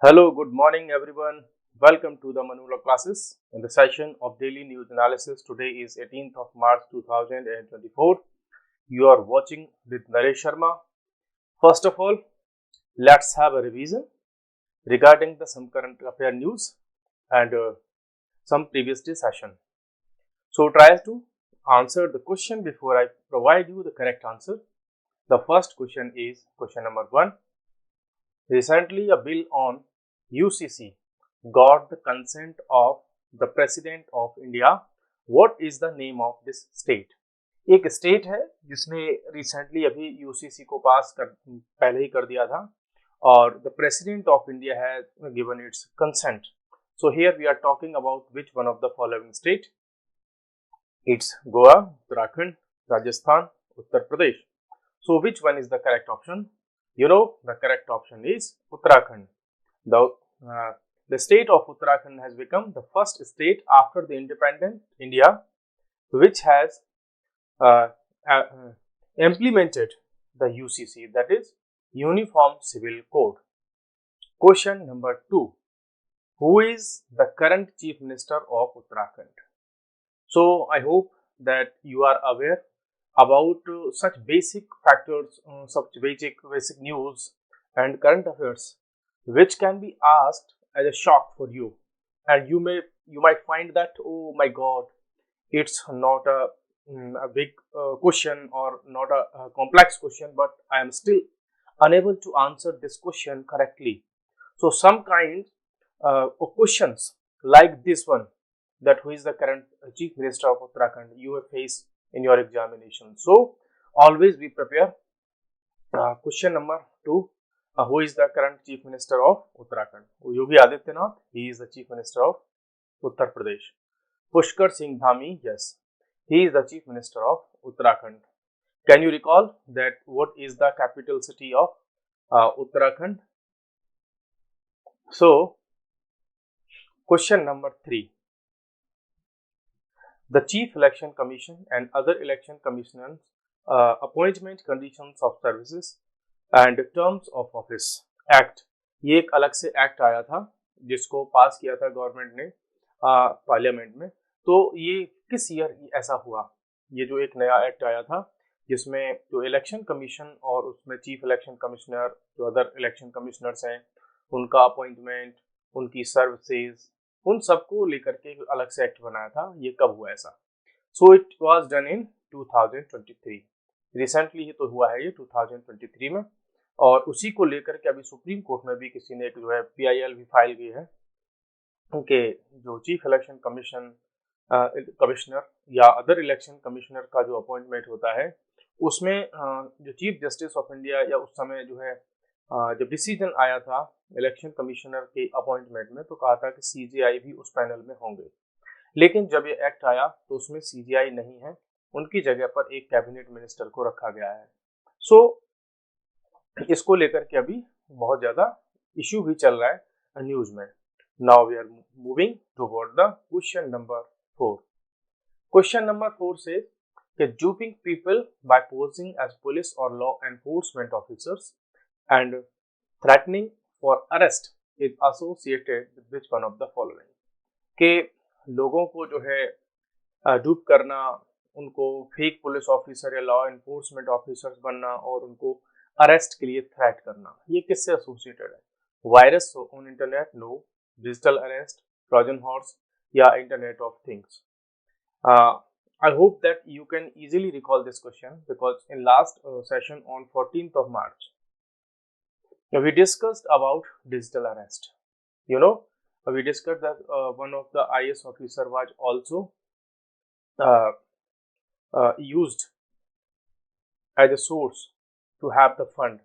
Hello, good morning, everyone. Welcome to the Manula classes. In the session of daily news analysis, today is 18th of March 2024. You are watching with Naresh Sharma. First of all, let's have a revision regarding the some current affair news and some previous day session. So try to answer the question before I provide you the correct answer. The first question is question number 1. Recently, a bill on UCC got the consent of the President of India. What is the name of this state? एक state है जिसने recently अभी UCC को पास कर पहले ही कर दिया था और the president of India has given it's consent. So here we are talking about which one of the following state? It's Goa, Uttarakhand, Rajasthan, Uttar Pradesh. So which one is the correct option? You know, the correct option is Uttarakhand. The state of Uttarakhand has become the first state after the independent India which has uh, uh, implemented the UCC, that is Uniform Civil Code. Question number 2. Who is the current Chief Minister of Uttarakhand? So I hope that you are aware about such basic factors, such basic news and current affairs, which can be asked as a shock for you, and you might find that, oh my God, it's not a big question or not a complex question, but I am still unable to answer this question correctly. So some kind of questions like this one, that who is the current Chief Minister of Uttarakhand, you will face in your examination. So always be prepared. Question number 2. Who is the current Chief Minister of Uttarakhand? Yogi Adityanath, he is the Chief Minister of Uttar Pradesh. Pushkar Singh Dhami, yes, he is the Chief Minister of Uttarakhand. Can you recall that what is the capital city of Uttarakhand? So, question number 3. The Chief Election Commission and other election commissioners appointment conditions of services and terms of office act, ये एक अलग से act आया था जिसको पास किया था government ने पार्लियामेंट में. तो ये किस ईयर ऐसा हुआ? ये जो एक नया एक्ट आया था जिसमें जो इलेक्शन कमीशन और उसमें चीफ इलेक्शन कमिश्नर, जो अदर इलेक्शन कमिश्नर्स हैं, उनका अपॉइंटमेंट, उनकी सर्विसेज, उन सबको लेकर के अलग से एक्ट बनाया था. ये कब हुआ ऐसा? So it was done in 2023. Recently ही तो हुआ है ये 2023 में, और उसी को लेकर के अभी सुप्रीम कोर्ट में भी किसी ने एक जो है PIL भी फाइल की है कि जो चीफ इलेक्शन कमिश्नर या अदर इलेक्शन कमिश्नर का जो अपॉइंटमेंट होता है उसमें जो चीफ जस्टिस ऑफ इंडिया या उस समय जो है जब डिसीजन आया था इलेक्शन कमिश्नर के अपॉइंटमेंट में, तो कहा था कि CJI भी उस पैनल में होंगे. लेकिन जब ये एक्ट आया तो उसमें CJI नहीं है, उनकी जगह पर एक कैबिनेट मिनिस्टर को रखा गया है. सो इसको लेकर के अभी बहुत ज्यादा इश्यू भी चल रहा है न्यूज में. Now we are moving toward the question number 4. Question number 4 से duping people by posing as police or law enforcement officers and threatening for arrest is associated with which one of the following? के लोगों को जो है डूप करना, उनको fake police officer या law enforcement officers बनना और उनको अरेस्ट के लिए थ्रेट करना, ये किससे एसोसिएटेड है? Virus on internet, no. Digital arrest, Trojan horse या internet of things? I hope that you can easily recall this question because in last session on 14th of March we discussed about digital arrest. You know, we discussed that one of the IS officer was also used as a source to have the fund.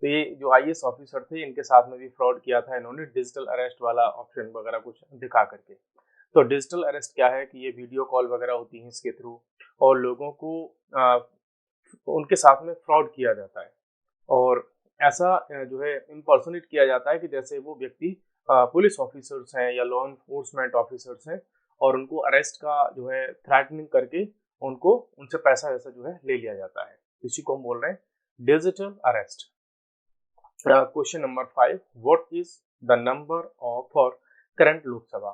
तो ये जो IS officer थे इनके साथ में भी fraud किया था इन्होंने, डिजिटल अरेस्ट वाला ऑप्शन वगैरह कुछ दिखा करके. तो डिजिटल अरेस्ट क्या है कि ये वीडियो कॉल वगैरह होती है इसके थ्रू और लोगों को उनके साथ में फ्रॉड किया जाता है और ऐसा जो है इम्पर्सोनेट किया जाता है कि जैसे वो व्यक्ति पुलिस ऑफिसर्स हैं या लॉ एनफोर्समेंट ऑफिसर्स हैं और उनको अरेस्ट का जो है थ्रेटनिंग करके उनको उनसे पैसा वैसा जो है ले लिया जाता है. इसी को हम बोल रहे हैं digital arrest. Question number 5. What is the number of for current Lok Sabha.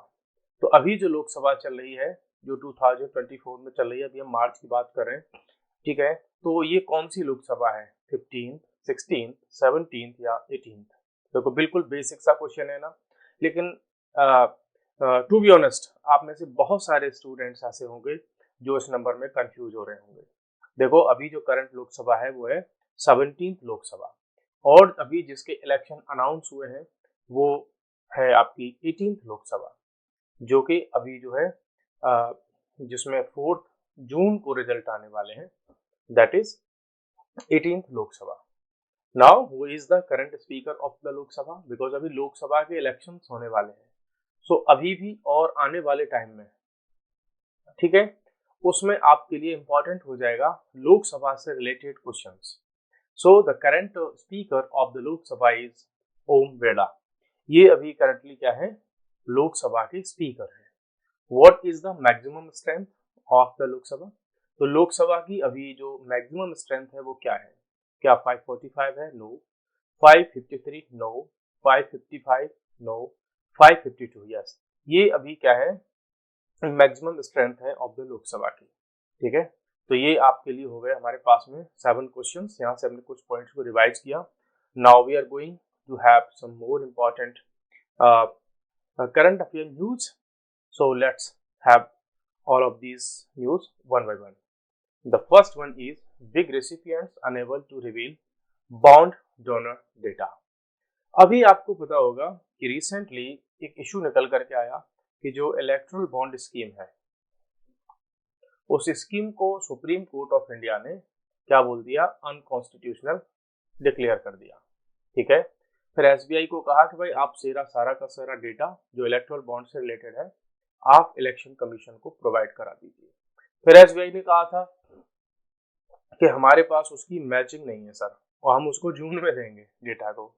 तो अभी जो लोकसभा चल रही है, जो 2024 में चल रही है, अभी हम मार्च की बात कर रहे हैं, ठीक है। तो ये कौन सी लोकसभा है, 15th, 16th, 17th या 18th? देखो बिल्कुल बेसिक सा क्वेश्चन है ना, लेकिन टू बी ऑनेस्ट आप में से बहुत सारे स्टूडेंट्स ऐसे होंगे जो इस नंबर में कंफ्यूज हो रहे होंगे। देखो अभी जो करंट लोकसभा है वो है 17th लोकसभा, और अभी जिसके इलेक्शन अनाउंस हुए हैं वो है आपकी 18th लोकसभा, जो कि अभी जो है जिसमें 4 जून को रिजल्ट आने वाले हैं, that is 18th Lok Sabha. Now who is the current speaker of the Lok Sabha, because अभी लोकसभा के इलेक्शंस होने वाले हैं, सो अभी भी और आने वाले टाइम में, ठीक है, उसमें आपके लिए इंपॉर्टेंट हो जाएगा लोकसभा से related questions. So the current speaker of the Lok Sabha is Om Birla. ये अभी करंटली क्या है, लोकसभा के स्पीकर है। What is the maximum strength of the Lok Sabha? तो लोकसभा की अभी जो मैक्सिमम स्ट्रेंथ है वो क्या है? क्या 545 है? नो। 553? नो। 555? नो। 552? यस। ये अभी क्या है, मैक्सिमम स्ट्रेंथ है ऑफ द लोकसभा की, ठीक है। तो ये आपके लिए हो गए हमारे पास में 7 क्वेश्चंस। यहाँ से हमने कुछ पॉइंट्स को रिवाइज किया। Now we are going to have some more important current affair news. So let's have all of these news one by one. The first one is big recipients unable to reveal bond donor data. अभी आपको पता होगा कि recently एक issue निकल करके आया कि जो इलेक्ट्रल बॉन्ड स्कीम है, उस स्कीम को सुप्रीम कोर्ट ऑफ इंडिया ने क्या बोल दिया, अनकॉन्स्टिट्यूशनल डिक्लेयर कर दिया, ठीक है। फिर एसबीआई को कहा कि भाई आप सारा का सारा डेटा जो इलेक्ट्रल बॉन्ड से रिलेटेड है आप इलेक्शन कमीशन को प्रोवाइड करा दीजिए। फिर एसबीआई ने कहा था कि हमारे पास उसकी मैचिंग नहीं है सर, और हम उसको जून में देंगे डेटा को।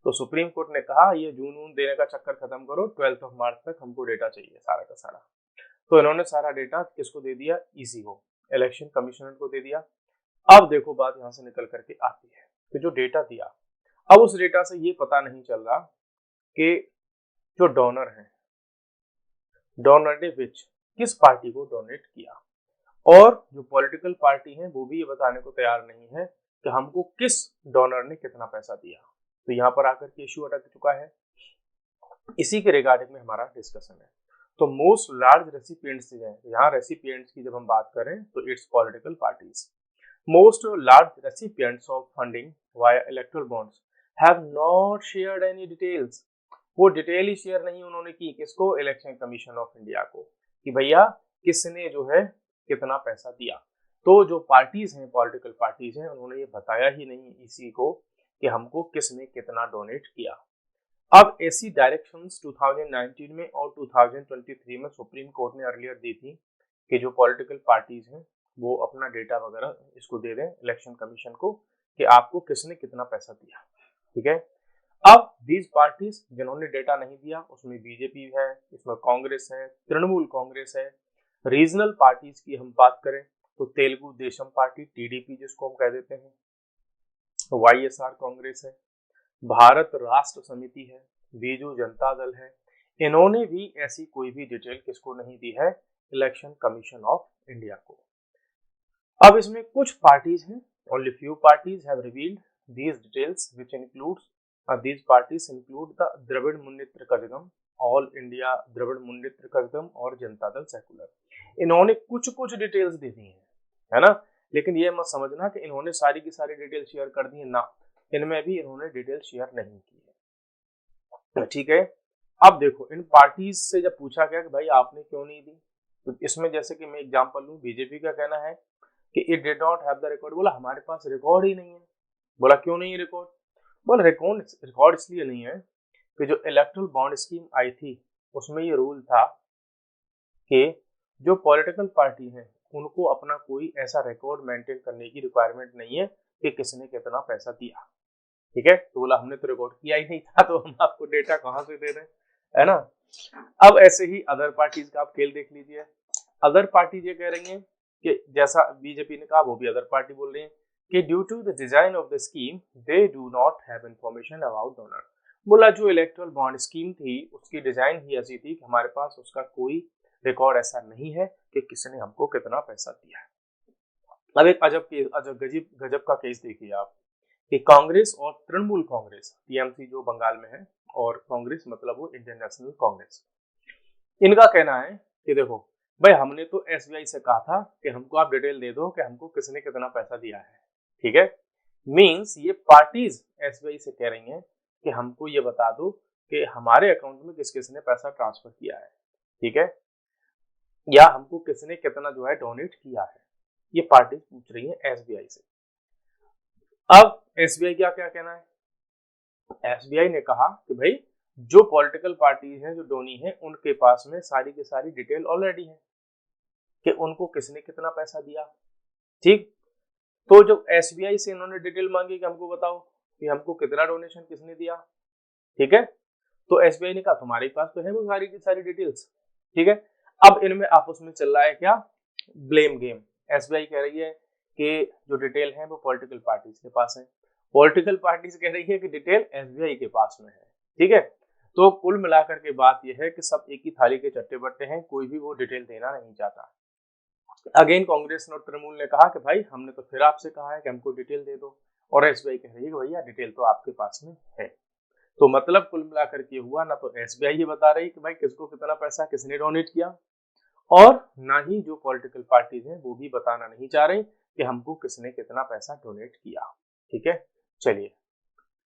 तो सुप्रीम कोर्ट ने कहा ये जून देने का चक्कर खत्म करो, 12 मार्च तक हमको डेटा चाहिए सारा का सारा। तो इन्होंने सारा डेटा किसको दे दिया, ईसी को, इलेक्शन कमीशनर को दे दिया। अब देखो बात यहाँ से निकल करके आती है कि जो डेटा दिया, अब उस डेटा से ये पता नहीं चल रहा कि जो डोनर है, डोनर ने विच किस पार्टी को डोनेट किया, और जो पॉलिटिकल पार्टी है वो भी ये बताने को तैयार नहीं है कि हमको किस डोनर ने कितना पैसा दिया। तो यहाँ पर आकर के इश्यू अटक चुका है। इसी के रिगार्डिंग में हमारा डिस्कशन है। तो मोस्ट लार्ज रेसिपिएंट्स हैं, यहाँ रेसिपिएंट्स की जब हम बात करें तो it's political parties. Most large recipients of funding via electoral bonds have not shared any details. वो डिटेल ही शेयर नहीं उन्होंने की, किसको, इलेक्शन कमीशन ऑफ इंडिया को, कि भैया किसने जो है कितना पैसा दिया। तो जो पार्टीज हैं, पॉलिटिकल पार्टीज हैं, उन्होंने ये बताया ही नहीं इसी को कि हमको किसने कितना डोनेट किया। अब ऐसी डायरेक्शंस 2019 में और 2023 में सुप्रीम कोर्ट ने अर्लियर दी थी कि जो पॉलिटिकल पार्टीज हैं वो अपना डेटा वगैरह इसको दे दें इलेक्शन कमीशन को कि आपको किसने कितना पैसा दिया, ठीक है। अब दीज पार्टीज जिन्होंने डेटा नहीं दिया उसमें बीजेपी है, इसमें कांग्रेस है, तृणमूल कांग्रेस है। रीजनल पार्टीज की हम बात करें तो तेलुगु देशम पार्टी, टीडीपी जिसको हम कह देते हैं, वाईएसआर कांग्रेस है, भारत राष्ट्र समिति है, बीजू जनता दल है। इन्होंने भी ऐसी कोई भी डिटेल किसको नहीं दी है, इलेक्शन कमीशन ऑफ इंडिया को। अब इसमें कुछ पार्टीज हैं, only few parties have revealed these details which includes these parties include the Dravida Munnetra Kazhagam, all India Dravida Munnetra Kazhagam और जनता दल सेकुलर। इन्होंने कुछ कुछ डिटेल्स दे दी है ना, लेकिन ये मत समझना कि इन्होंने सारी की सारी डिटेल शेयर कर दी है ना, इनमें भी इन्होंने डिटेल शेयर नहीं की है, ठीक है। अब देखो इन पार्टीज से जब पूछा गया कि भाई आपने क्यों नहीं दी, तो इसमें जैसे कि मैं एग्जांपल लूं, बीजेपी का कहना है कि it did not have the record. बोला हमारे पास रिकॉर्ड ही नहीं है। बोला क्यों नहीं है रिकॉर्ड? बोला रिकॉर्ड इसलिए नहीं है कि जो इलेक्ट्रल बॉन्ड स्कीम आई थी उसमें ये रूल था कि जो पॉलिटिकल पार्टी है उनको अपना कोई ऐसा रिकॉर्ड मेंटेन करने की रिक्वायरमेंट नहीं है कि किसने कितना पैसा दिया, ठीक है। तो बोला हमने तो रिकॉर्ड किया ही नहीं था, तो हम आपको डेटा कहाँ से दे रहे हैं, है ना। अब ऐसे ही अदर पार्टीज का आप खेल देख लीजिए। अदर पार्टीज ये कह रही हैं कि जैसा बीजेपी ने कहा वो भी अदर पार्टी बोल रही है कि due to the design of the scheme they do not have information about donor. बोला जो इलेक्टोरल बॉन्ड स्कीम थी उसकी डिजाइन ही ऐसी थी कि हमारे पास उसका कोई रिकॉर्ड ऐसा नहीं है कि किसने हमको कितना पैसा दिया है। अब एक अजब गजब का केस देखिए आप कि कांग्रेस और तृणमूल कांग्रेस, टीएमसी जो बंगाल में है, और कांग्रेस मतलब वो इंडियन नेशनल कांग्रेस, इनका कहना है कि देखो भाई हमने तो एसबीआई से कहा था कि हमको आप डिटेल दे दो कि हमको किसने कितना पैसा दिया है। ठीक है, मींस ये पार्टीज एसबीआई से कह रही हैं कि हमको ये बता दो कि हमारे अकाउंट में किस किसने पैसा ट्रांसफर किया है। ठीक है, या हमको किसने कितना जो है डोनेट किया है, ये पार्टीज पूछ रही है एसबीआई से। अब एसबीआई क्या क्या कहना है, एसबीआई ने कहा कि भाई जो पॉलिटिकल पार्टीज हैं जो डोनी हैं उनके पास में सारी की सारी डिटेल ऑलरेडी है कि उनको किसने कितना पैसा दिया। ठीक, तो जब एसबीआई से इन्होंने डिटेल मांगी कि हमको बताओ कि हमको कितना डोनेशन किसने दिया, ठीक है, तो एसबीआई ने कहा तुम्हारे पास तो है वो सारी की सारी डिटेल्स। ठीक है, अब इनमें आपस में चल रहा है क्या, ब्लेम गेम। एसबीआई कह रही है कि जो डिटेल है वो पॉलिटिकल पार्टीज के पास है, पॉलिटिकल पार्टीज कह रही है कि डिटेल एसबीआई के पास में है। ठीक है, तो कुल मिलाकर के बात यह है कि सब एक ही थाली के चट्टे बट्टे हैं, कोई भी वो डिटेल देना नहीं चाहता। अगेन कांग्रेस और तृणमूल ने कहा कि भाई हमने तो फिर आपसे कहा है कि हमको डिटेल दे दो, और एसबीआई कह रही है कि भैया डिटेल तो आपके पास में है। तो मतलब कुल मिलाकर के हुआ ना तो एसबीआई ये बता रही कि भाई किसको कितना पैसा किसने डोनेट किया, और ना ही जो पॉलिटिकल पार्टीज हैं वो भी बताना नहीं चाह रही कि हमको किसने कितना पैसा डोनेट किया। ठीक है, चलिए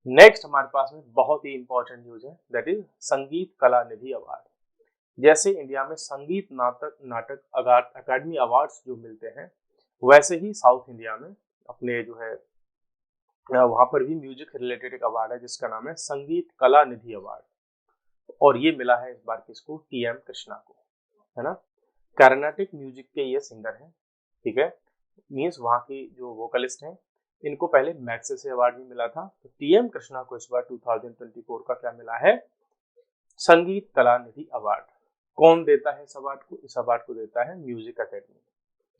नेक्स्ट हमारे पास में बहुत ही इंपॉर्टेंट न्यूज है, दैट इज संगीत कला निधि अवार्ड। जैसे इंडिया में संगीत नाटक अकादमी अवार्ड्स जो मिलते हैं, वैसे ही साउथ इंडिया में अपने जो है वहां पर भी म्यूजिक रिलेटेड एक अवार्ड है जिसका नाम है संगीत कला निधि अवार्ड, और ये मिला है इस बार किसको, टीएम कृष्णा को, है ना। कर्नाटिक म्यूजिक के ये सिंगर हैं। ठीक है, मीन्स वहाँ की जो वोकलिस्ट हैं, इनको पहले मैग्सेसे अवार्ड भी मिला था, तो टीएम कृष्णा को इस बार 2024 का क्या मिला है, संगीत कला निधि अवार्ड। कौन देता है इस अवार्ड को, इस अवार्ड को देता है म्यूजिक अकेडमी,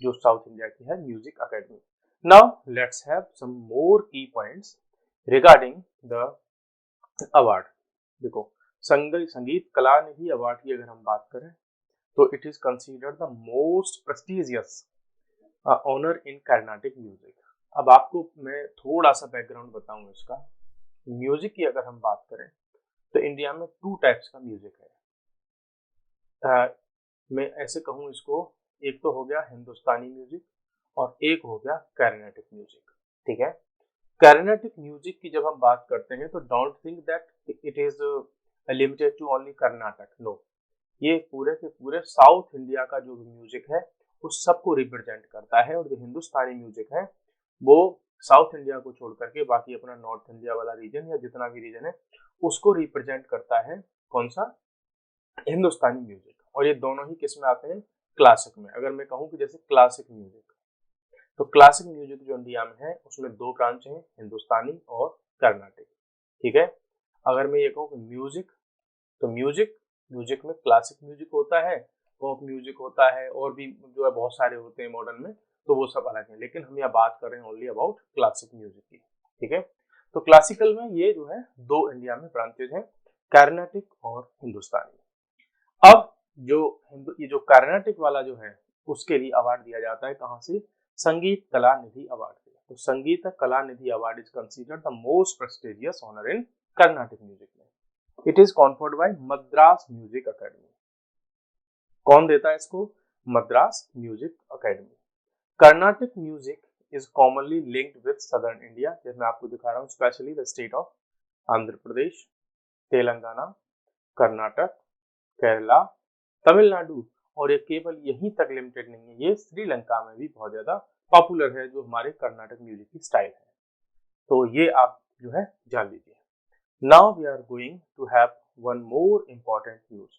जो साउथ इंडिया की है music academy. Now let's have some more key points regarding the award. देखो संगीत कला निधि अवार्ड की अगर हम बात करें तो it is considered the most prestigious honour in Carnatic music. अब आपको मैं थोड़ा सा बैकग्राउंड बताऊं इसका। म्यूजिक की अगर हम बात करें तो इंडिया में 2 टाइप्स का म्यूजिक है। मैं ऐसे कहूँ इसको, एक तो हो गया हिंदुस्तानी म्यूजिक और एक हो गया कर्नाटिक म्यूजिक। ठीक है, कर्नाटिक म्यूजिक की जब हम बात करते हैं तो don't think that it is limited to only Karnataka, no, ये पूरे के पूरे साउथ इंडिया का जो म्यूजिक है उस सबको रिप्रेजेंट करता है। और जो हिंदुस्तानी म्यूजिक है वो साउथ इंडिया को छोड़ करके बाकी अपना नॉर्थ इंडिया वाला रीजन या जितना भी रीजन है उसको रिप्रेजेंट करता है, कौन सा, हिंदुस्तानी म्यूजिक। और ये दोनों ही किस में आते हैं, क्लासिक में। अगर मैं कहूँ कि जैसे क्लासिक म्यूजिक, तो क्लासिक म्यूजिक जो इंडिया में है उसमें 2 ब्रांच हैं, हिंदुस्तानी और कर्नाटिक। ठीक है, अगर मैं ये कहूँ कि म्यूजिक, तो म्यूजिक में क्लासिक म्यूजिक होता है, पॉप म्यूजिक होता है, और भी जो है बहुत सारे होते हैं मॉडर्न में, तो वो सब अलग है, लेकिन हम यहाँ बात कर रहे हैं ओनली अबाउट क्लासिक म्यूजिक की। ठीक है, तो क्लासिकल में ये जो है 2 इंडिया में ब्रांचेज हैं, कर्नाटिक और हिंदुस्तानी। अब ये जो कर्नाटिक वाला जो है उसके लिए अवार्ड दिया जाता है कहाँ से, संगीत कला निधि अवार्ड से। तो Sangeetha Kalanidhi award is considered the most prestigious honour in Carnatic music में। It is conferred by Madras music academy. कौन देता है इसको, Madras music academy. Carnatic music is commonly linked with southern India, जैसे मैं आपको दिखा रहा हूँ, specially the state of Andhra Pradesh, Telangana, Karnataka, Kerala, Tamil Nadu, और ये केवल यहीं तक लिमिटेड नहीं है, ये श्रीलंका में भी बहुत ज्यादा पॉपुलर है जो हमारे कर्नाटक म्यूजिक की स्टाइल है। तो ये आप जो है जान लीजिए। Now we are going to have one more important news.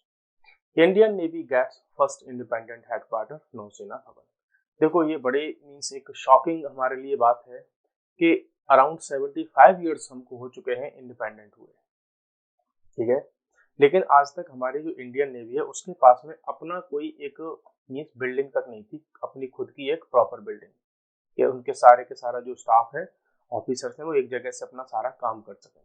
Indian navy gets first independent headquarter Nausena Bhavan. देखो ये बड़े मीन्स एक शॉकिंग हमारे लिए बात है कि अराउंड 75 ईयर्स हमको हो चुके हैं इंडिपेंडेंट हुए। ठीक है, लेकिन आज तक हमारी जो इंडियन नेवी है उसके पास में अपना कोई एक मीन्स बिल्डिंग तक नहीं थी, अपनी खुद की एक प्रॉपर बिल्डिंग, कि उनके सारे के सारा जो स्टाफ है, ऑफिसर्स हैं, वो एक जगह से अपना सारा काम कर सकें।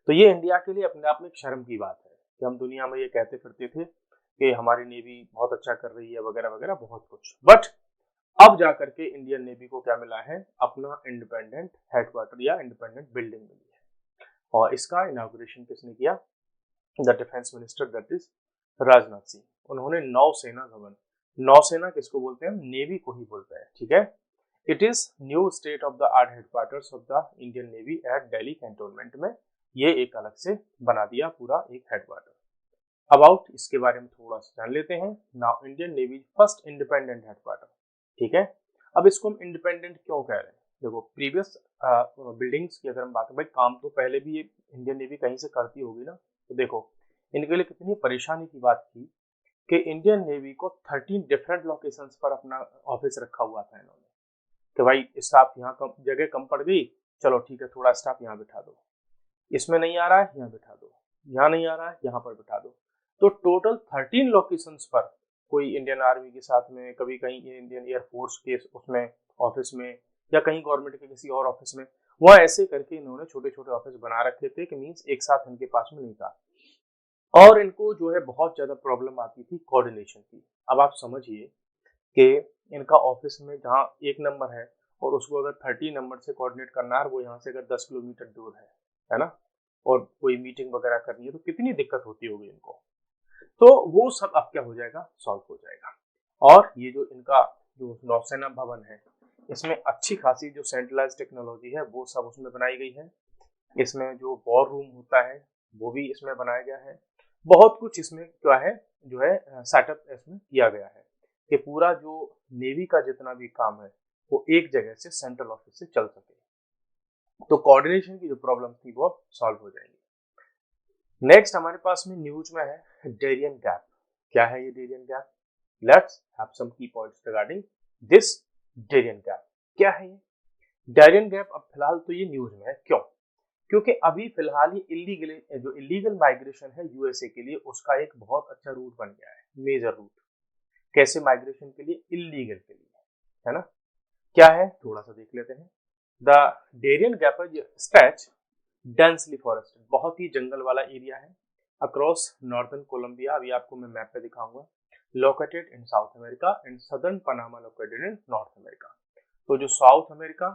तो ये इंडिया के लिए अपने आप में एक शर्म की बात है कि हम दुनिया में ये कहते फिरते थे कि हमारी नेवी बहुत अच्छा कर रही है वगैरह वगैरह बहुत कुछ, बट अब जाकर के इंडियन नेवी को क्या मिला है, अपना इंडिपेंडेंट हेडक्वार्टर या इंडिपेंडेंट बिल्डिंग मिली है। और इसका इनॉग्रेशन किसने किया, the defence minister that is Rajnath Singh. उन्होंने नौसेना भवन, नौसेना किसको बोलते हैं, नेवी को ही बोलते हैं, ठीक है। It is new state of the art headquarters of the Indian navy at Delhi cantonment में ये एक अलग से बना दिया पूरा एक हेडक्वार्टर। अबाउट इसके बारे में थोड़ा सा जान लेते हैं। Now Indian navy first independent headquarter, ठीक है। अब इसको हम इंडिपेंडेंट क्यों कह रहे हैं, देखो प्रीवियस बिल्डिंग्स की अगर हम बात करें, भाई काम तो पहले भी ये इंडियन नेवी कहीं से करती होगी ना, तो देखो इनके लिए कितनी परेशानी की बात थी कि इंडियन नेवी को 13 डिफरेंट लोकेशंस पर अपना ऑफिस रखा हुआ था इन्होंने, कि भाई स्टाफ यहाँ कम जगह कम पड़ गई, चलो ठीक है थोड़ा स्टाफ यहाँ बिठा दो, इसमें नहीं आ रहा है यहाँ बिठा दो, यहाँ नहीं आ रहा है यहाँ पर बिठा दो। तो टोटल 13 लोकेशंस पर कोई इंडियन आर्मी के साथ में, कभी कहीं इंडियन एयरफोर्स के उसमें ऑफिस में, या कहीं गवर्नमेंट के किसी और ऑफिस में, वह ऐसे करके इन्होंने छोटे छोटे ऑफिस बना रखे थे कि मीन्स एक साथ इनके पास में नहीं था। और इनको जो है बहुत ज्यादा प्रॉब्लम आती थी कोऑर्डिनेशन की। अब आप समझिए कि इनका ऑफिस में जहाँ एक नंबर है और उसको अगर 30 नंबर से कोऑर्डिनेट करना है, वो यहाँ से अगर 10 किलोमीटर दूर है ना, और कोई मीटिंग वगैरह करनी है तो कितनी दिक्कत होती होगी इनको। तो वो सब अब क्या हो जाएगा, सॉल्व हो जाएगा। और ये जो इनका जो नौसेना भवन है, इसमें अच्छी खासी जो सेंट्रलाइज टेक्नोलॉजी है वो सब उसमें बनाई गई है। इसमें जो वॉर रूम होता है वो भी इसमें बनाया गया है। बहुत कुछ इसमें क्या है जो है सेटअप इसमें किया गया है कि पूरा जो नेवी का जितना भी काम है वो एक जगह से सेंट्रल ऑफिस से चल सके। तो कोऑर्डिनेशन की जो प्रॉब्लम थी वो अब सॉल्व हो जाएंगी। नेक्स्ट हमारे पास में न्यूज में है डेरियन गैप। क्या है ये Darien gap, let's have some key points regarding this Darien gap. क्या है ये डेरियन गैप, अब फिलहाल तो ये न्यूज में है, क्यों, क्योंकि अभी फिलहाल ये इलीगल माइग्रेशन है यूएसए के लिए, उसका एक बहुत अच्छा रूट बन गया है, मेजर रूट। कैसे माइग्रेशन के लिए, इलीगल के लिए, है ना। क्या है थोड़ा सा देख लेते हैं। The Darien gap stretch densely forested, बहुत ही जंगल वाला एरिया है, अक्रॉस नॉर्दर्न कोलंबिया, अभी आपको मैं मैप पे दिखाऊंगा, located in south America and southern Panama located in north America. तो जो साउथ अमेरिका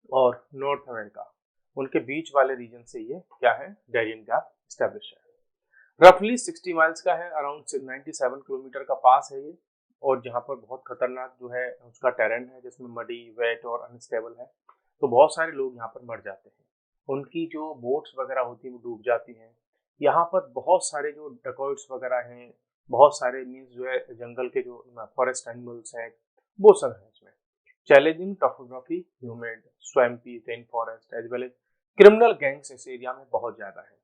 और नॉर्थ अमेरिका उनके बीच वाले रीजन से ये क्या है, डेरियन गैप स्टैब्लिश है। रफली 60 माइल्स का है, अराउंड 97 किलोमीटर का पास है ये, और जहाँ पर बहुत खतरनाक जो है उसका टेरेन है, जिसमें मडी, वेट और अनस्टेबल है, तो बहुत सारे लोग यहाँ पर मर जाते हैं। उनकी जो बोट्स वगैरह होती हैं वो डूब जाती हैं। यहाँ पर बहुत सारे जो डकॉइट्स वगैरह हैं, बहुत सारे मीन्स जो है जंगल के जो फॉरेस्ट एनिमल्स हैं वो सब है इसमें। Challenging topography, humid, swampy, rain forest as well as criminal gangs इस एरिया में बहुत ज्यादा है,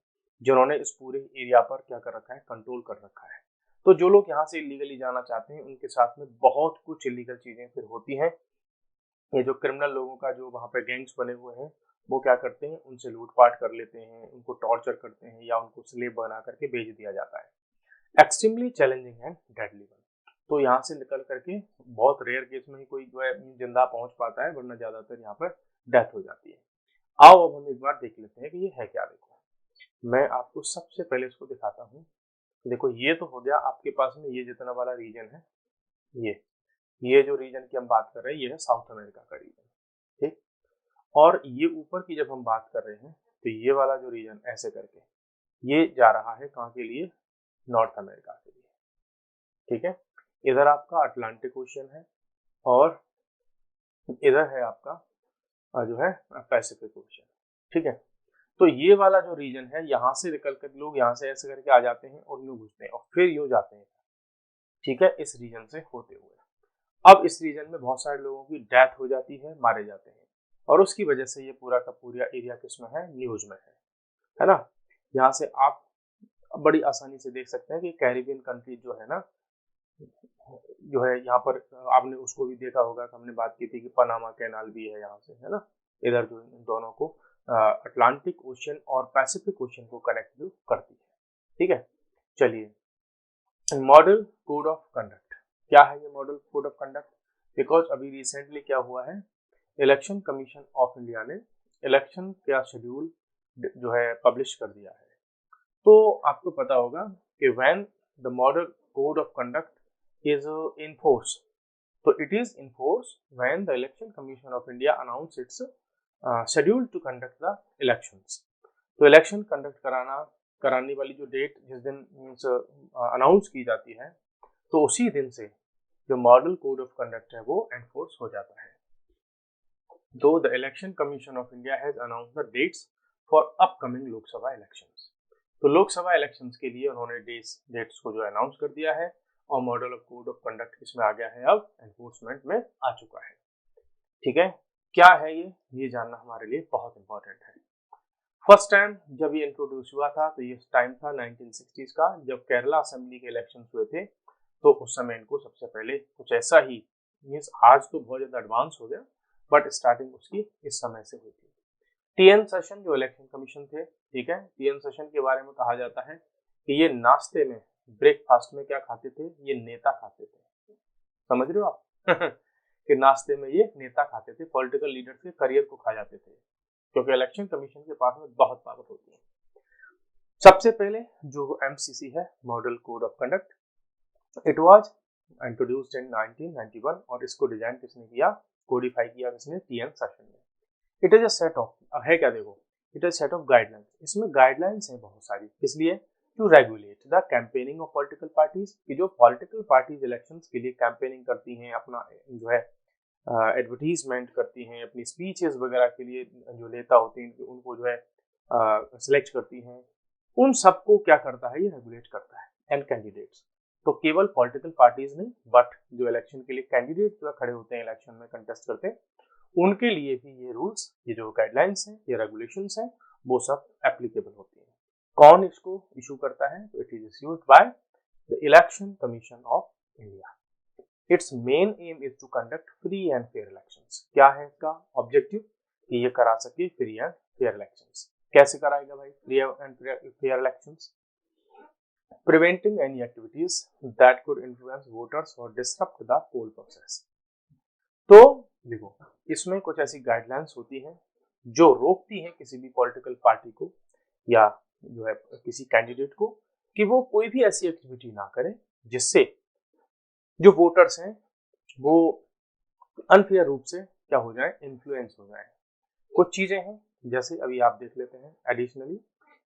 जिन्होंने इस पूरे एरिया पर क्या कर रखा है, कंट्रोल कर रखा है। तो जो लोग यहाँ से इलीगली जाना चाहते हैं उनके साथ में बहुत कुछ इलीगल चीजें फिर होती हैं। ये जो क्रिमिनल लोगों का जो वहाँ पे गैंग्स बने हुए हैं वो क्या करते हैं, उनसे लूटपाट कर लेते हैं, उनको टॉर्चर करते हैं या उनको स्लेव बना करके बेच दिया जाता है। Extremely challenging and deadly one. तो यहाँ से निकल करके बहुत रेयर केस में ही कोई जो है जिंदा पहुंच पाता है, वरना ज्यादातर यहाँ पर डेथ हो जाती है। आओ अब हम एक बार देख लेते हैं कि ये है क्या। देखो मैं आपको सबसे पहले इसको दिखाता हूँ। देखो ये तो हो गया आपके पास में ये जितना वाला रीजन है, ये जो रीजन की हम बात कर रहे हैं ये है साउथ अमेरिका का रीजन, ठीक। और ये ऊपर की जब हम बात कर रहे हैं तो ये वाला जो रीजन ऐसे करके ये जा रहा है कहाँ के लिए, नॉर्थ अमेरिका के लिए, ठीक है। इधर आपका अटलांटिक ओशियन है और इधर है आपका जो है पैसिफिक ओशियन, ठीक है। तो ये वाला जो रीजन है यहाँ से निकल कर लोग यहाँ से ऐसे करके आ जाते हैं और यूं घुसते हैं और फिर यूं जाते हैं, ठीक है, इस रीजन से होते हुए। अब इस रीजन में बहुत सारे लोगों की डेथ हो जाती है, मारे जाते हैं, और उसकी वजह से ये पूरा का पूरा एरिया किसमें है, न्यूज में है ना। यहाँ से आप बड़ी आसानी से देख सकते हैं कि कैरिबियन कंट्री जो है ना, जो है यहाँ पर आपने उसको भी देखा होगा, हमने बात की थी कि पनामा कैनाल भी है यहाँ से, है ना। इधर जो इन दोनों को अटलांटिक ओशियन और पैसिफिक ओशियन को कनेक्ट जो करती है, ठीक है। चलिए मॉडल कोड ऑफ कंडक्ट, क्या है ये model code of conduct, because अभी रिसेंटली क्या हुआ है, इलेक्शन कमीशन ऑफ इंडिया ने इलेक्शन का शेड्यूल जो है पब्लिश कर दिया है। तो आपको पता होगा कि when the model code of conduct is in force, तो it is in force when the election commission of India announce its schedule to conduct the elections. तो इलेक्शन कंडक्ट कराने वाली जो डेट जिस दिन मीन्स अनाउंस की जाती है, तो उसी दिन से जो मॉडल कोड ऑफ कंडक्ट है वो एनफोर्स हो जाता है। Though the election commission of India has announce the dates for upcoming Lok Sabha elections, तो लोकसभा इलेक्शंस के लिए उन्होंने डेट्स को जो अनाउंस कर दिया है और model of code of conduct इसमें आ गया है, अब एनफोर्समेंट में आ चुका है। ठीक है, क्या है ये जानना हमारे लिए बहुत इंपॉर्टेंट है। फर्स्ट टाइम जब ये इंट्रोड्यूस हुआ था तो ये टाइम था 1960s का, जब केरला असेंबली के इलेक्शन हुए थे। तो उस समय इनको सबसे पहले कुछ ऐसा ही, मीन्स आज तो बहुत ज़्यादा एडवांस हो गया, बट स्टार्टिंग उसकी इस समय से हुई थी। टीएन सेशन जो इलेक्शन कमीशन थे, ठीक है, टीएन सेशन के बारे में कहा जाता है कि ये नाश्ते में, ब्रेकफास्ट में क्या खाते थे, ये नेता खाते थे। समझ रहे हो आप कि नाश्ते में ये नेता खाते थे, पॉलिटिकल लीडर के करियर को खा जाते थे, क्योंकि इलेक्शन कमीशन के पास में बहुत पावर होती है। सबसे पहले जो एमसीसी है, model code of conduct, it was introduced in 1991 और इसको डिजाइन किसने किया, कोडिफाई किया किसने, टीएन सेशन ने। It is a set of, है क्या, देखो, it is set of guidelines. इसमें गाइडलाइंस है बहुत सारी, किसलिए, to regulate the campaigning of political parties, कि जो पॉलिटिकल पार्टीज इलेक्शंस के लिए कैंपेनिंग करती हैं, अपना जो है एडवर्टीजमेंट करती हैं, अपनी स्पीचेस वगैरह के लिए जो नेता होते हैं उनको जो है सिलेक्ट करती हैं, उन सबको क्या करता है, ये रेगुलेट करता है। एंड कैंडिडेट्स, तो केवल पॉलिटिकल पार्टीज नहीं, बट जो इलेक्शन के लिए कैंडिडेट जो खड़े होते हैं, इलेक्शन में कंटेस्ट करते हैं, उनके लिए भी ये रूल्स, ये जो गाइडलाइंस हैं, ये रेगुलेशंस हैं, वो सब एप्लीकेबल होती हैं। कौन इसको इशू करता है, तो it is issued by the election commission of India. Its main aim is to conduct free and fair elections. क्या है इसका ऑब्जेक्टिव, कि ये करा सके फ्री एंड फेयर इलेक्शंस। कैसे कराएगा भाई free and fair elections, preventing any activities that could influence voters और डिसरप्ट द पोल प्रोसेस। तो देखो, इसमें कुछ ऐसी गाइडलाइंस होती हैं जो रोकती हैं किसी भी पॉलिटिकल पार्टी को या जो है किसी कैंडिडेट को, कि वो कोई भी ऐसी एक्टिविटी ना करे जिससे जो वोटर्स हैं वो अनफेयर रूप से क्या हो जाए, इन्फ्लुएंस हो जाए। कुछ चीजें हैं जैसे अभी आप देख लेते हैं, additionally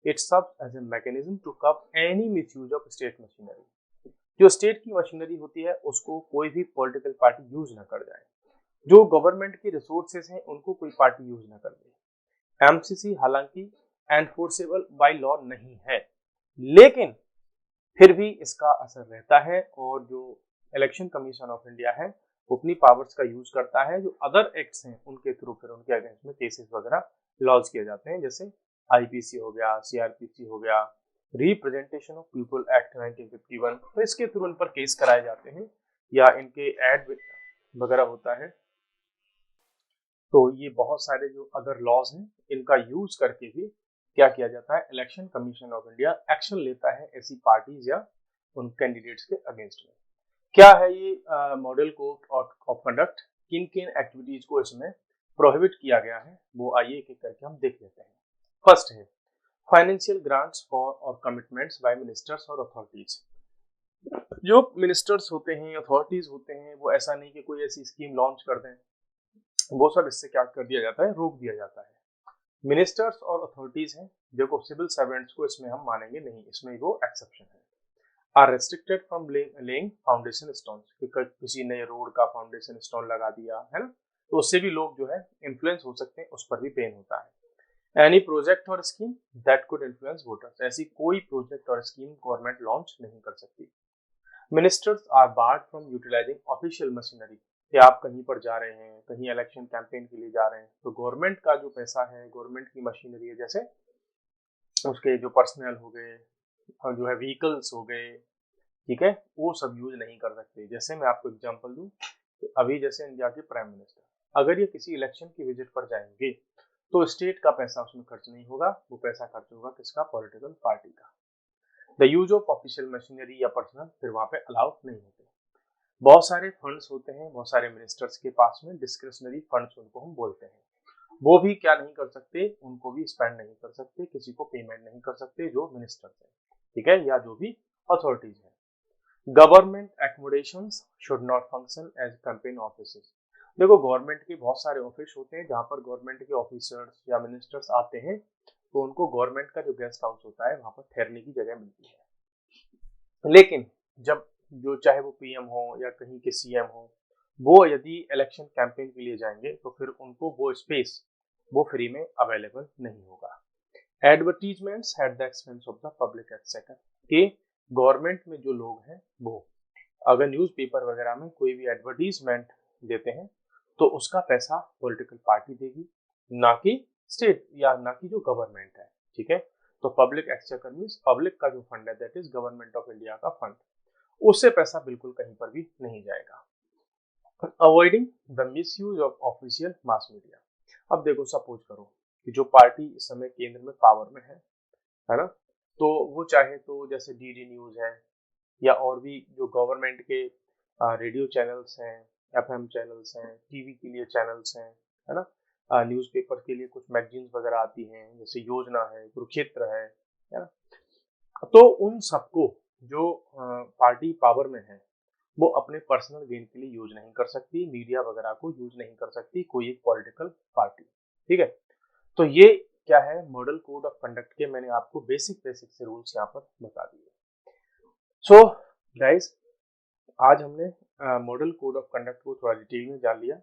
it serves as a mechanism to कव any misuse of state machinery. जो स्टेट की मशीनरी होती है उसको कोई भी पॉलिटिकल पार्टी यूज ना कर जाए, जो गवर्नमेंट की रिसोर्सेज हैं उनको कोई पार्टी यूज ना कर दे। एमसीसी हालांकि एनफोर्सेबल बाय लॉ नहीं है, लेकिन फिर भी इसका असर रहता है, और जो इलेक्शन कमीशन ऑफ इंडिया है वो अपनी पावर्स का यूज करता है। जो अदर एक्ट्स हैं उनके थ्रू फिर उनके अगेंस्ट में केसेस वगैरह लॉन्च किए जाते हैं, जैसे आईपीसी हो गया, सीआरपीसी हो गया, रिप्रेजेंटेशन ऑफ पीपल एक्ट 1951, तो इसके थ्रू उन पर केस कराए जाते हैं, या इनके एड वगैरह होता है। तो ये बहुत सारे जो अदर लॉज हैं इनका यूज करके भी क्या किया जाता है, election commission of India action लेता है ऐसी पार्टीज या उन कैंडिडेट्स के अगेंस्ट में। क्या है ये मॉडल कोड ऑफ कंडक्ट, किन किन एक्टिविटीज को इसमें प्रोहिबिट किया गया है, वो आइए एक एक करके हम देख लेते हैं। फर्स्ट है फाइनेंशियल ग्रांट्स फॉर और कमिटमेंट्स बाय मिनिस्टर्स और अथॉरिटीज। जो मिनिस्टर्स होते हैं, अथॉरिटीज होते हैं, वो ऐसा नहीं कि कोई ऐसी स्कीम लॉन्च कर दें, वो सब इससे क्या कर दिया जाता है, रोक दिया जाता है। मिनिस्टर्स और अथॉरिटीज हैं, देखो सिविल सर्वेंट्स को इसमें हम मानेंगे नहीं, इसमें वो एक्सेप्शन है। Are restricted from laying foundation stones, किसी ने रोड का फाउंडेशन स्टोन लगा दिया है ना, तो उससे भी लोग जो है इन्फ्लुएंस हो सकते हैं, उस पर भी पेन होता है। एनी प्रोजेक्ट और scheme that could influence voters, ऐसी कोई प्रोजेक्ट और स्कीम गवर्नमेंट लॉन्च नहीं कर सकती। Ministers are barred from utilising official machinery, कि आप कहीं पर जा रहे हैं, कहीं इलेक्शन कैंपेन के लिए जा रहे हैं, तो गवर्नमेंट का जो पैसा है, गवर्नमेंट की मशीनरी है, जैसे उसके जो पर्सनल हो गए और जो है व्हीकल्स हो गए, ठीक है, वो सब यूज नहीं कर सकते। जैसे मैं आपको एग्जांपल दूं, अभी जैसे इंडिया के प्राइम मिनिस्टर अगर ये किसी इलेक्शन की विजिट पर जाएंगे तो स्टेट का पैसा उसमें खर्च नहीं होगा, वो पैसा खर्च होगा किसका, पॉलिटिकल पार्टी का। The use of official machinery या पर्सनल फिर वहां पे अलाउ नहीं होते। बहुत सारे फंड्स होते हैं, बहुत सारे मिनिस्टर्स के पास में डिस्क्रिशनरी फंड्स उनको हम बोलते हैं, वो भी क्या नहीं कर सकते, उनको भी स्पेंड नहीं कर सकते, किसी को पेमेंट नहीं कर सकते जो मिनिस्टर्स हैं, ठीक है, या जो भी अथॉरिटीज हैं। Government accommodations should not function as campaign offices. देखो गवर्नमेंट के बहुत सारे ऑफिस होते हैं जहाँ पर गवर्नमेंट के ऑफिसर्स या मिनिस्टर्स आते हैं, तो उनको गवर्नमेंट का जो गेस्ट हाउस होता है वहां पर ठहरने की जगह मिलती है। लेकिन जब जो चाहे वो पीएम हो या कहीं के सीएम हो, वो यदि इलेक्शन कैंपेन के लिए जाएंगे तो फिर उनको वो स्पेस वो फ्री में अवेलेबल नहीं होगा। Advertisements at the expense of the public exchequer, कि गवर्नमेंट में जो लोग हैं वो अगर न्यूज़पेपर वगैरह में कोई भी एडवर्टीजमेंट देते हैं तो उसका पैसा पॉलिटिकल पार्टी देगी, ना कि स्टेट या ना कि जो गवर्नमेंट है, ठीक है। तो पब्लिक एक्सचेकर मींस पब्लिक का जो फंड है, that is government of India का फंड, उससे पैसा बिल्कुल कहीं पर भी नहीं जाएगा। Avoiding the misuse of official mass media. अब देखो सपोज करो कि जो पार्टी इस समय केंद्र में पावर में है ना, तो वो चाहे तो जैसे डीडी न्यूज है या और भी जो गवर्नमेंट के रेडियो चैनल्स हैं, एफएम चैनल्स हैं, टीवी के लिए चैनल्स हैं, है ना, न्यूज़पेपर के लिए कुछ मैगजीन्स वगैरह आती हैं जैसे योजना है, कुरुक्षेत्र है ना, तो उन सबको जो पार्टी पावर में है वो अपने पर्सनल गेन के लिए यूज नहीं कर सकती, मीडिया वगैरह को यूज नहीं कर सकती कोई एक पॉलिटिकल पार्टी, ठीक है। तो ये क्या है, मॉडल कोड ऑफ कंडक्ट के मैंने आपको बेसिक से रूल्स यहाँ पर बता दिए। सो गाइस, आज हमने मॉडल कोड ऑफ कंडक्ट को थोड़ा डिटेल में जान लिया,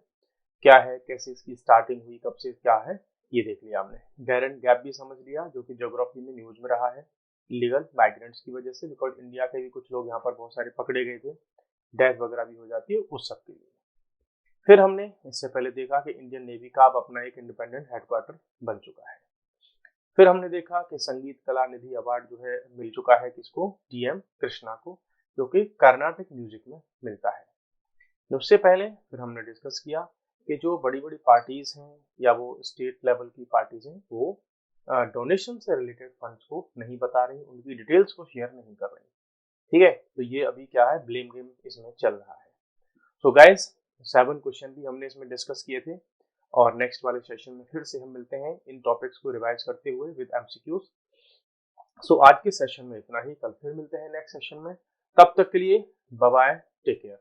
क्या है, कैसे इसकी स्टार्टिंग हुई, कब से क्या है, ये देख लिया हमने। गैरेंट गैप भी समझ लिया जो कि ज्योग्राफी में न्यूज में रहा है, लीगल माइग्रेंट्स की वजह से, बिकॉज इंडिया के भी कुछ लोग यहाँ पर बहुत सारे पकड़े गए थे, डेथ वगैरह भी हो जाती है उस सब के लिए। फिर हमने इससे पहले देखा कि इंडियन नेवी का अब अपना एक इंडिपेंडेंट हेडक्वार्टर बन चुका है। फिर हमने देखा कि संगीत कला निधि अवार्ड जो है मिल चुका है किसको, टीएम कृष्णा को, जो कि कर्नाटक म्यूजिक में मिलता है। उससे पहले फिर हमने डिस्कस किया कि जो बड़ी बड़ी पार्टीज हैं या वो स्टेट लेवल की पार्टीज हैं वो डोनेशन से रिलेटेड फंड्स को नहीं बता रही, उनकी डिटेल्स को शेयर नहीं कर रही, ठीक है। तो ये अभी क्या है, ब्लेम गेम इसमें चल रहा है। सो गाइस, 7 क्वेश्चन भी हमने इसमें डिस्कस किए थे, और नेक्स्ट वाले सेशन में फिर से हम मिलते हैं इन टॉपिक्स को रिवाइज करते हुए विद एमसीक्यूज। सो आज के सेशन में इतना ही, कल फिर मिलते हैं नेक्स्ट सेशन में। तब तक के लिए बाय बाय, टेक केयर।